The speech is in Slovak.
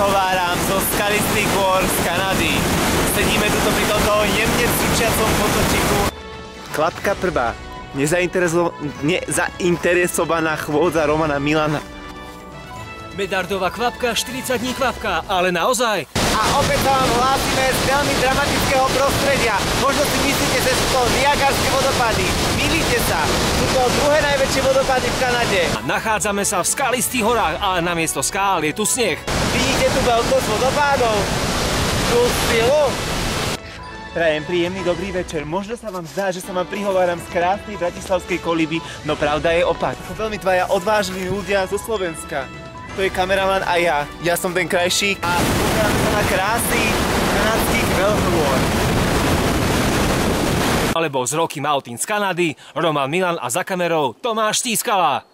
prihováram zo skalistých hôr z Kanady. Sedíme tuto pri tomto jemne cvičiacom potočiku. Klapka prvá. Nezainteresovaná chôdza Romana Milana. Medardová kvapka, 40 dní kvapka, ale naozaj. A opäť sa vám hlásime z veľmi dramatického prostredia. Možno si myslíte, že sú to Niagarské vodopády. Milíte sa. Sú to druhé najväčšie vodopády v Kanade. A nachádzame sa v skalistých horách, ale namiesto skál je tu sneh. Vidíte tu veľkosť vodopádov? Tú silu? Prajem príjemný dobrý večer. Možno sa vám zdá, že sa vám prihováram z krásnej bratislavskej Koliby, no pravda je opak. Sú veľmi dvaja odvážni ľudia zo Slovenska. To je kameraman a ja. Ja som ten krajší a pozeráme sa na krásy kanadských veľhôr. Alebo z Rocky Mountain z Kanady, Roman Milan a za kamerou Tomáš Stískala.